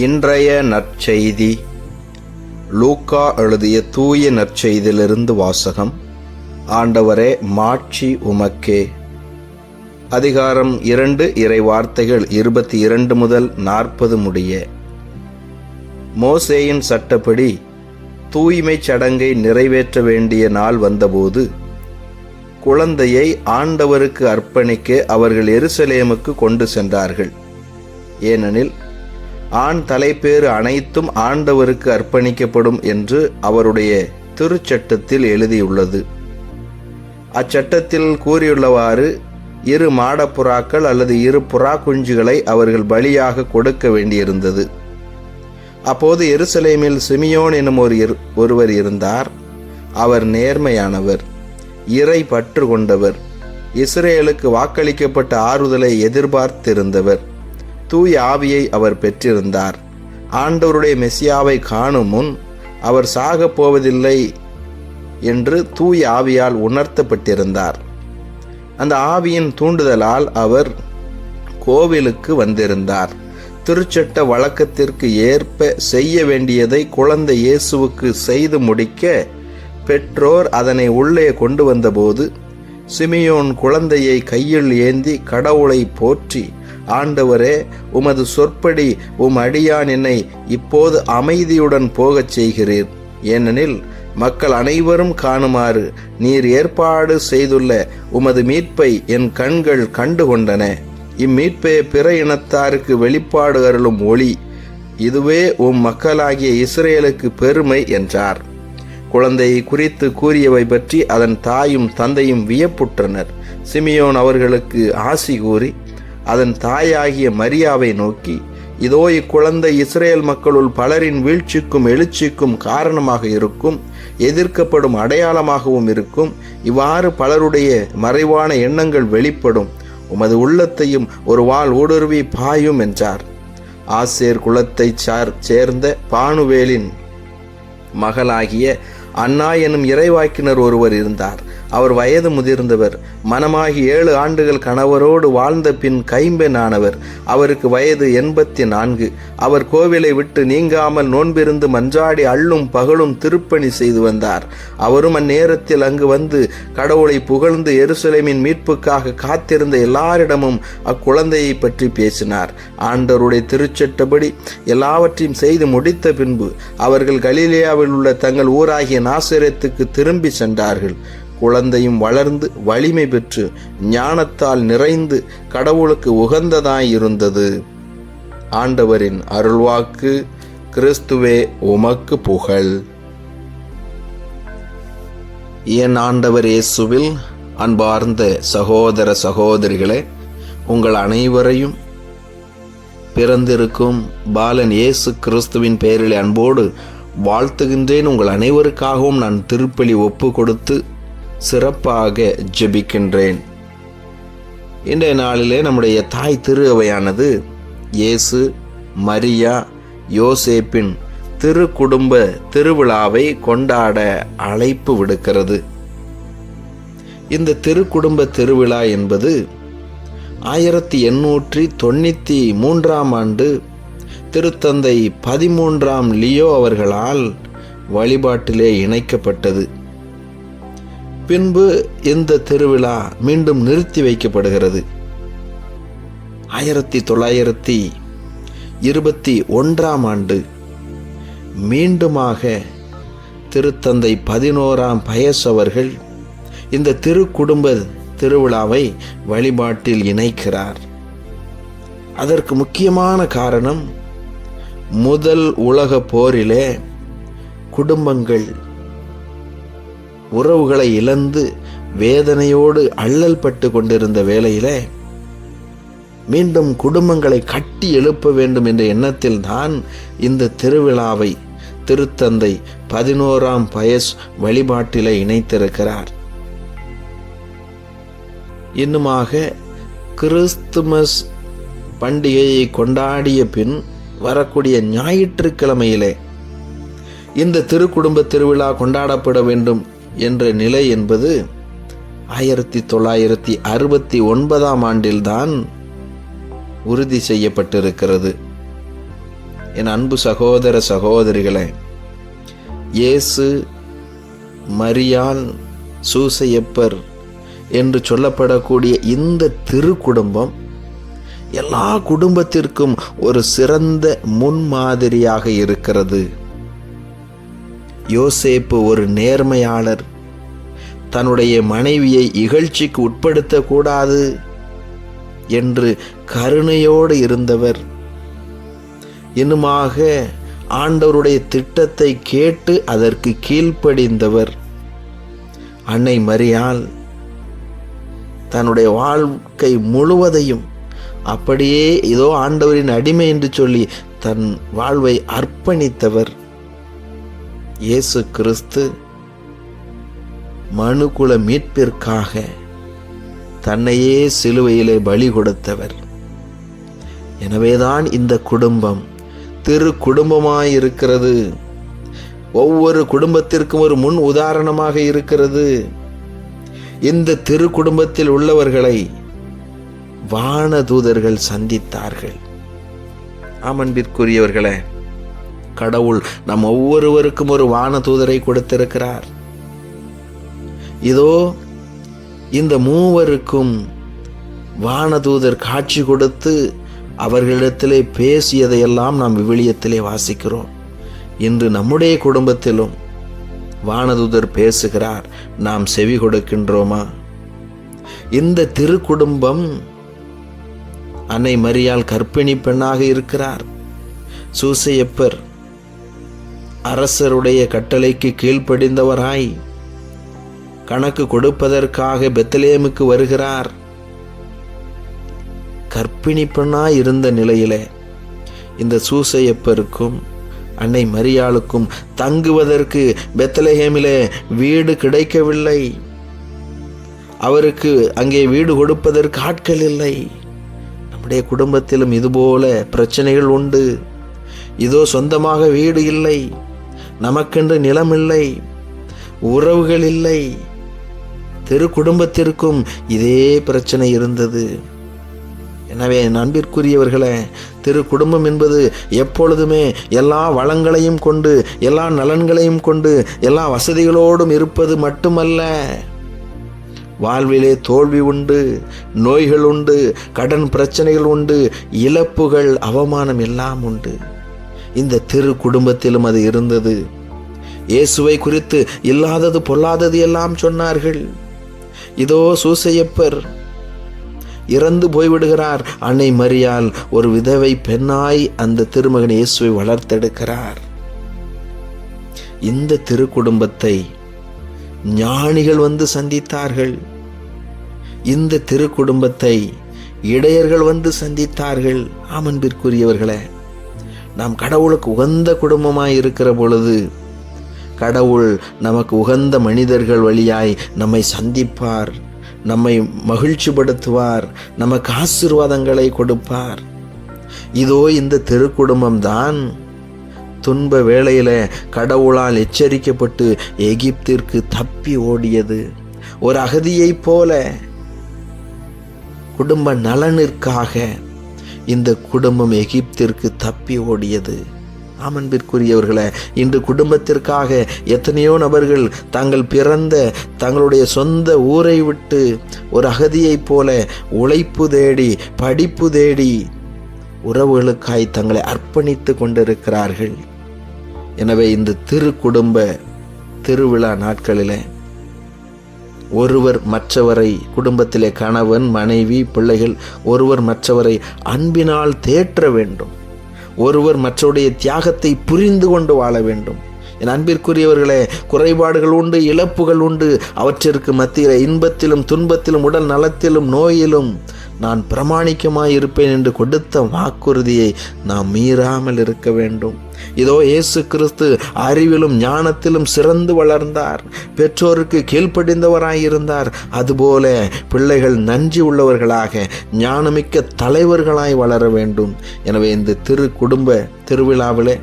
இன்றைய நற்செய்தி லூக்கா எழுதிய தூய நற்செய்தியிலிருந்து வாசகம். ஆண்டவரே, மாட்சி உமக்கே. அதிகாரம் 2, இறை வார்த்தைகள் 22 முதல் 40 முடிய. மோசேயின் சட்டப்படி தூய்மை சடங்கை நிறைவேற்ற வேண்டிய நாள் வந்தபோது குழந்தையை ஆண்டவருக்கு அர்ப்பணிக்க அவர்கள் எருசலேமுக்கு கொண்டு சென்றார்கள். ஏனெனில் ஆண் தலைப்பேறு அனைத்தும் ஆண்டவருக்கு அர்ப்பணிக்கப்படும் என்று அவருடைய திருச்சட்டத்தில் எழுதியுள்ளது. அச்சட்டத்தில் கூறியுள்ளவாறு 2 மாடப்புறாக்கள் அல்லது 2 புறா குஞ்சுகளை அவர்கள் பலியாக கொடுக்க வேண்டியிருந்தது. அப்போது எருசலேமில் சிமியோன் எனும் ஒருவர் இருந்தார். அவர் நேர்மையானவர், இறை பற்று கொண்டவர், இஸ்ரேலுக்கு வாக்களிக்கப்பட்ட ஆறுதலை எதிர்பார்த்திருந்தவர். தூய ஆவியை அவர் பெற்றிருந்தார். ஆண்டவருடைய மெசியாவை காணும் முன் அவர் சாகப் போவதில்லை என்று தூய ஆவியால் உணர்த்தப்பட்டிருந்தார். அந்த ஆவியின் தூண்டுதலால் அவர் கோவிலுக்கு வந்திருந்தார். திருச்சட்ட வழக்கத்திற்கு ஏற்ப செய்ய வேண்டியதை குழந்தை இயேசுவுக்கு செய்து முடிக்க பெற்றோர் அதனை உள்ளே கொண்டு வந்தபோது சிமியோன் குழந்தையை கையில் ஏந்தி கடவுளை போற்றி, ஆண்டவரே, உமது சொற்படி அடியான் என்னை இப்போது அமைதியுடன் போகச் செய்கிறீர். ஏனெனில் மக்கள் அனைவரும் காணுமாறு நீர் ஏற்பாடு செய்துள்ள உமது மீட்பை என் கண்கள் கண்டுகொண்டன. இம்மீட்பே பிற இனத்தாருக்கு வெளிப்பாடு அருளும் ஒளி. இதுவே மக்களாகிய இஸ்ரேலுக்கு பெருமை என்றார். குழந்தையை குறித்து கூறியவை பற்றி அதன் தாயும் தந்தையும் வியப்புற்றனர். சிமியோன் அவர்களுக்கு ஆசி கூறி அதன் தாயாகிய மரியாவை நோக்கி, இதோ இக்குழந்தை இஸ்ரேல் மக்களுள் பலரின் வீழ்ச்சிக்கும் எழுச்சிக்கும் காரணமாக இருக்கும், எதிர்க்கப்படும் அடையாளமாகவும் இருக்கும். இவ்வாறு பலருடைய மறைவான எண்ணங்கள் வெளிப்படும். உமது உள்ளத்தையும் ஒரு வாள் ஊடுருவி பாயும் என்றார். ஆசேர் குலத்தை சேர்ந்த பானுவேலின் மகளாகிய அன்னா எனும் இறைவாக்கினர் ஒருவர் இருந்தார். அவர் வயது முதிர்ந்தவர், மனமாகி 7 ஆண்டுகள் கணவரோடு வாழ்ந்த பின் கைம்பெண் ஆனவர். அவருக்கு வயது 84. அவர் கோவிலை விட்டு நீங்காமல் நோன்பிருந்து மன்றாடி அள்ளும் பகலும் திருப்பணி செய்து வந்தார். அவரும் அந்நேரத்தில் அங்கு வந்து கடவுளை புகழ்ந்து எருசலேமின் மீட்புக்காக காத்திருந்த எல்லாரிடமும் அக்குழந்தையை பற்றி பேசினார். ஆண்டவருடைய திருச்சட்டப்படி எல்லாவற்றையும் செய்து முடித்த பின்பு அவர்கள் கலிலேயாவில் உள்ள தங்கள் ஊராகிய நாசரேத்துக்கு திரும்பி சென்றார்கள். குழந்தையும் வளர்ந்து வலிமை பெற்று ஞானத்தால் நிறைந்து கடவுளுக்கு உகந்ததாயிருந்தது. ஆண்டவரின் அருள்வாக்கு. கிறிஸ்துவே, உமக்கு புகழ். என் ஆண்டவர் இயேசுவில் அன்பார்ந்த சகோதர சகோதரிகளே, உங்கள் அனைவரையும் பிறந்திருக்கும் பாலன் இயேசு கிறிஸ்துவின் பெயரில் அன்போடு வாழ்த்துகின்றேன். உங்கள் அனைவருக்காகவும் நான் திருப்பலி ஒப்பு கொடுத்து சிறப்பாக ஜெபிக்கின்றேன். இன்றைய நாளிலே நம்முடைய தாய் திரு அவையானது இயேசு, மரியா, யோசேப்பின் திரு குடும்ப திருவிழாவை கொண்டாட அழைப்பு விடுக்கிறது. இந்த திரு குடும்ப திருவிழா என்பது 1893 ஆண்டு திருத்தந்தை 13ஆம் லியோ அவர்களால் வழிபாட்டிலே இணைக்கப்பட்டது. பின்பு இந்த திருவிழா மீண்டும் நிறுத்தி வைக்கப்படுகிறது. 1921ஆம் ஆண்டு மீண்டுமாக திருத்தந்தை 11ஆம் பயஸ் அவர்கள் இந்த திரு குடும்ப திருவிழாவை வழிபாட்டில் இணைக்கிறார். அதற்கு முக்கியமான காரணம், முதல் உலக போரிலே குடும்பங்கள் உறவுகளை இழந்து வேதனையோடு அல்லல் பட்டு கொண்டிருந்த வேளையிலே மீண்டும் குடும்பங்களை கட்டி எழுப்ப வேண்டும் என்ற எண்ணத்தில் தான் இந்த திருவிழாவை திருத்தந்தை 11ஆம் பயஸ் வழிபாட்டிலே இணைத்திருக்கிறார். இன்னுமாக கிறிஸ்துமஸ் பண்டிகையை கொண்டாடிய பின் வரக்கூடிய ஞாயிற்றுக்கிழமையிலே இந்த திருக்குடும்ப திருவிழா கொண்டாடப்பட வேண்டும் என்ற நிலை என்பது 1969ஆம் ஆண்டில்தான் உறுதி செய்யப்பட்டிருக்கிறது. என் அன்பு சகோதர சகோதரிகளே, இயேசு, மரியாள், சூசையப்பர் என்று சொல்லப்படக்கூடிய இந்த திருக்குடும்பம் எல்லா குடும்பத்திற்கும் ஒரு சிறந்த முன்மாதிரியாக இருக்கிறது. யோசேப்பு ஒரு நேர்மையாளர். தன்னுடைய மனைவியை இகழ்ச்சிக்கு உட்படுத்தக்கூடாது என்று கருணையோடு இருந்தவர். இன்னுமாக ஆண்டவருடைய திட்டத்தை கேட்டு அதற்கு கீழ்ப்படிந்தவர். அன்னை மரியாள் தன்னுடைய வாழ்க்கை முழுவதையும் அப்படியே இதோ ஆண்டவரின் அடிமை என்று சொல்லி தன் வாழ்வை அர்ப்பணித்தவர். இயேசு கிறிஸ்து மனுக்குல மீட்பிற்காக தன்னையே சிலுவையிலே பலி கொடுத்தவர். எனவேதான் இந்த குடும்பம் திரு குடும்பமாயிருக்கிறது. ஒவ்வொரு குடும்பத்திற்கும் ஒரு முன் உதாரணமாக இருக்கிறது. இந்த திரு குடும்பத்தில் உள்ளவர்களை வானதூதர்கள் சந்தித்தார்கள். அன்பிற்குரியவர்களே, கடவுள் நம் ஒவ்வொருவருக்கும் ஒரு வானதூதரை கொடுத்திருக்கிறார். இதோ இந்த மூவருக்கும் வானதூதர் காட்சி கொடுத்து அவர்களிடத்திலே பேசியதையெல்லாம் நாம் விவிலியத்திலே வாசிக்கிறோம். இன்று நம்முடைய குடும்பத்திலும் வானதூதர் பேசுகிறார். நாம் செவி கொடுக்கின்றோமா? இந்த திருக்குடும்பம் அன்னை மரியாள் கர்ப்பிணி பெண்ணாக இருக்கிறார். சூசையப்பர் அரசருடைய கட்டளைக்கு கீழ்ப்படிந்தவராய் கணக்கு கொடுப்பதற்காக பெத்லெஹேமுக்கு வருகிறார். கர்ப்பிணி பெண்ணாய் இருந்த நிலையிலே இந்த சூசையப்பருக்கும் அன்னை மரியாளுக்கும் தங்குவதற்கு பெத்லெஹேமிலே வீடு கிடைக்கவில்லை. அவருக்கு அங்கே வீடு கொடுப்பதற்கு ஆட்கள் இல்லை. நம்முடைய குடும்பத்திலும் இதுபோல பிரச்சனைகள் உண்டு. இதோ சொந்தமாக வீடு இல்லை, நமக்கென்று நிலம் இல்லை, உறவுகள் இல்லை. திரு குடும்பத்திற்கும் இதே பிரச்சனை இருந்தது. எனவே அன்பிற்குரியவர்களே, திரு குடும்பம் என்பது எப்பொழுதுமே எல்லா வளங்களையும் கொண்டு, எல்லா நலன்களையும் கொண்டு, எல்லா வசதிகளோடும் இருப்பது மட்டுமல்ல. வாழ்விலே தோல்வி உண்டு, நோய்கள் உண்டு, கடன் பிரச்சனைகள் உண்டு, இழப்புகள், அவமானம் எல்லாம் உண்டு. இந்த திரு குடும்பத்திலும் அது இருந்தது. இயேசுவை குறித்து இல்லாதது பொல்லாதது எல்லாம் சொன்னார்கள். இதோ சூசையப்பர் இறந்து போய்விடுகிறார். அன்னை மரியாள் ஒரு விதவை பெண்ணாய் அந்த திருமகன் இயேசுவை வளர்த்தெடுக்கிறார். இந்த திருக்குடும்பத்தை ஞானிகள் வந்து சந்தித்தார்கள். இந்த திருக்குடும்பத்தை இடையர்கள் வந்து சந்தித்தார்கள். அன்பிற்குரியவர்களே, நாம் கடவுளுக்கு உகந்த குடும்பமாய் இருக்கிற பொழுது கடவுள் நமக்கு உகந்த மனிதர்கள் வழியாய் நம்மை சந்திப்பார், நம்மை மகிழ்ச்சிப்படுத்துவார், நமக்கு ஆசீர்வாதங்களை கொடுப்பார். இதோ இந்த திருக்குடும்பம்தான் துன்ப வேளையில கடவுளால் எச்சரிக்கப்பட்டு எகிப்திற்கு தப்பி ஓடியது. ஒரு அகதியைப் போல குடும்ப நலனிற்காக இந்த குடும்பம் எகிப்திற்கு தப்பி ஓடியது. அன்பிற்குரியவர்களே, இன்று குடும்பத்திற்காக எத்தனையோ நபர்கள் தாங்கள் பிறந்த தங்களுடைய சொந்த ஊரை விட்டு ஒரு அகதியைப் போல உழைப்பு தேடி, படிப்பு தேடி உறவுகளுக்காய் தங்களை அர்ப்பணித்து கொண்டிருக்கிறார்கள். எனவே இந்த திருக்குடும்ப திருவிழா நாட்களிலே ஒருவர் மற்றவரை, குடும்பத்திலே கணவன், மனைவி, பிள்ளைகள் ஒருவர் மற்றவரை அன்பினால் தேற்ற வேண்டும். ஒருவர் மற்றவருடைய தியாகத்தை புரிந்து கொண்டு வாழ வேண்டும். என் அன்பிற்குரியவர்களே, குறைபாடுகள் உண்டு, இழப்புகள் உண்டு. அவற்றிற்கு மத்தியில் இன்பத்திலும் துன்பத்திலும் உடல் நலத்திலும் நோயிலும் நான் பிரமாணிக்கமாய் இருப்பேன் என்று கொடுத்த வாக்குறுதியை நாம் மீறாமல் இருக்க வேண்டும். இதோ இயேசு கிறிஸ்து அறிவிலும் ஞானத்திலும் சிறந்து வளர்ந்தார், பெற்றோருக்கு கீழ்ப்படிந்தவராயிருந்தார். அதுபோல பிள்ளைகள் நன்றி உள்ளவர்களாக ஞானமிக்க தலைவர்களாய் வளர வேண்டும். எனவே இந்த குடும்ப திருவிழாவிலே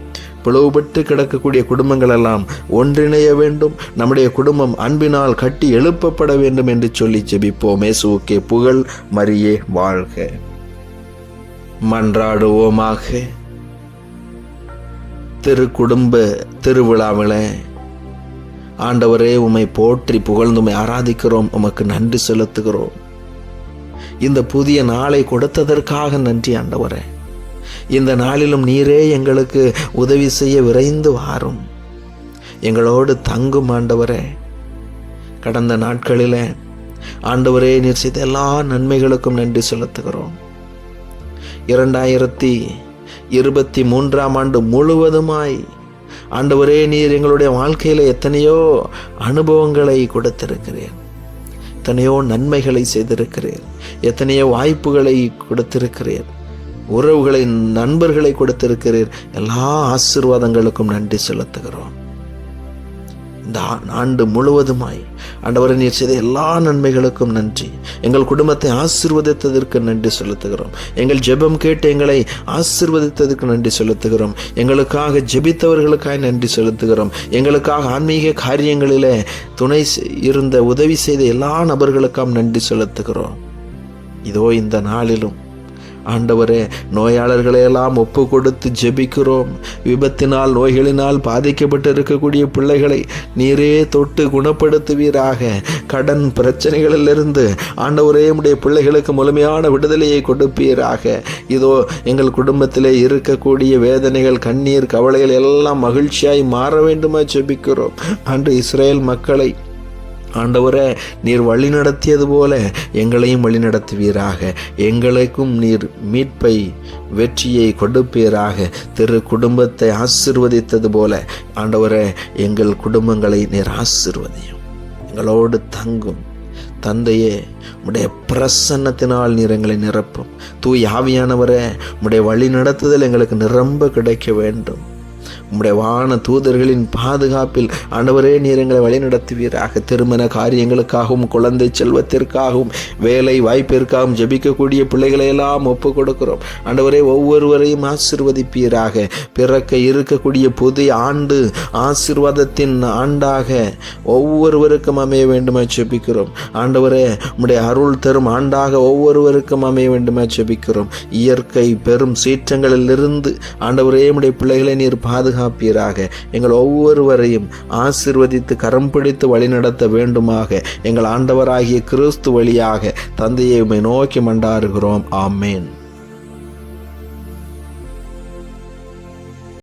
பிளவுபட்டு கிடக்கக்கூடிய குடும்பங்கள் எல்லாம் ஒன்றிணைய வேண்டும். நம்முடைய குடும்பம் அன்பினால் கட்டி எழுப்பப்பட வேண்டும் என்று சொல்லி ஜெபிப்போம். இயேசுவுக்கே புகழ், மரியே வாழ்க. மன்றாடுவோமாக. குடும்ப திருவிழாவில் ஆண்டவரே உம்மை போற்றி புகழ்ந்து உம்மை ஆராதிக்கிறோம், உமக்கு நன்றி செலுத்துகிறோம். இந்த புதிய நாளை கொடுத்ததற்காக நன்றி ஆண்டவரே. இந்த நாளிலும் நீரே எங்களுக்கு உதவி செய்ய விரைந்து வாரும், எங்களோடு தங்கும் ஆண்டவரே. கடந்த நாட்களில் ஆண்டவரே நீர் செய்த எல்லா நன்மைகளுக்கும் நன்றி செலுத்துகிறோம். 2023ஆம் ஆண்டு முழுவதுமாய் ஆண்டவரே நீர் எங்களுடைய வாழ்க்கையில எத்தனையோ அனுபவங்களை கொடுத்திருக்கிறீர், எத்தனையோ நன்மைகளை செய்திருக்கிறீர், எத்தனையோ வாய்ப்புகளை கொடுத்திருக்கிறீர், உறவுகளை நண்பர்களை கொடுத்திருக்கிறீர். எல்லா ஆசீர்வாதங்களுக்கும் நன்றி செலுத்துகிறோம். இந்த ஆண்டு முழுவதுமாய் ஆண்டவரே நீர் செய்த எல்லா நன்மைகளுக்கும் நன்றி. எங்கள் குடும்பத்தை ஆசீர்வதித்ததற்கு நன்றி செலுத்துகிறோம். எங்கள் ஜெபம் கேட்டு எங்களை ஆசீர்வதித்ததற்கு நன்றி செலுத்துகிறோம். எங்களுக்காக ஜெபித்தவர்களுக்காக நன்றி செலுத்துகிறோம். எங்களுக்காக ஆன்மீக காரியங்களிலே துணை இருந்த உதவி செய்த எல்லா நபர்களுக்காக நன்றி செலுத்துகிறோம். இதோ இந்த நாளிலும் ஆண்டவரே நோயாளர்களையெல்லாம் ஒப்பு கொடுத்து ஜெபிக்கிறோம். விபத்தினால் நோய்களினால் பாதிக்கப்பட்டு இருக்கக்கூடிய பிள்ளைகளை நீரே தொட்டு குணப்படுத்துவீராக. கடன் பிரச்சனைகளிலிருந்து ஆண்டவரே உடைய பிள்ளைகளுக்கு முழுமையான விடுதலையை கொடுப்பீராக. இதோ எங்கள் குடும்பத்திலே இருக்கக்கூடிய வேதனைகள், கண்ணீர், கவலைகள் எல்லாம் மகிழ்ச்சியாய் மாற வேண்டுமா ஜெபிக்கிறோம். அன்று இஸ்ரேல் மக்களை ஆண்டவரே நீர் வழி நடத்தியது போல எங்களையும் வழி நடத்துவீராக. எங்களுக்கும் நீர் மீட்பை, வெற்றியை கொடுப்பீராக. குடும்பத்தை ஆசீர்வதித்தது போல ஆண்டவரே எங்கள் குடும்பங்களை நீர் ஆசீர்வதியும், எங்களோடு தங்கும். தந்தையே உம்முடைய பிரசன்னத்தினால் நீர் எங்களை நிரப்பும். தூய ஆவியானவரே உம்முடைய வழி நடத்துதல் எங்களுக்கு நிரம்ப கிடைக்க வேண்டும். உம்முடைய வான தூதர்களின் பாதுகாப்பில் ஆண்டவரே நீர் எங்களை வழி நடத்துவீராக. திருமண காரியங்களுக்காகவும், குழந்தை செல்வத்திற்காகவும், வேலை வாய்ப்பிற்காகவும் ஜெபிக்கக்கூடிய பிள்ளைகளை எல்லாம் ஒப்பு கொடுக்கிறோம். ஆண்டவரே ஒவ்வொருவரையும் ஆசீர்வதிப்பீராக. பிறக்க இருக்கக்கூடிய புதிய ஆண்டு ஆசீர்வாதத்தின் ஆண்டாக ஒவ்வொருவருக்கும் அமைய வேண்டுமா ஜெபிக்கிறோம். ஆண்டவரே உம்முடைய அருள் தரும் ஆண்டாக ஒவ்வொருவருக்கும் அமைய வேண்டுமா ஜெபிக்கிறோம். இயற்கை பெரும் சீற்றங்களிலிருந்து ஆண்டவரே உம்முடைய பிள்ளைகளை நீர் பாதுகாப்பீராக. எங்கள் ஒவ்வொருவரையும் ஆசீர்வதித்து கரம் பிடித்து வழிநடத்த வேண்டுமாக எங்கள் ஆண்டவராகிய கிறிஸ்து வழியாக தந்தையை உம்மை நோக்கி மன்றாடுகிறோம். ஆமேன்.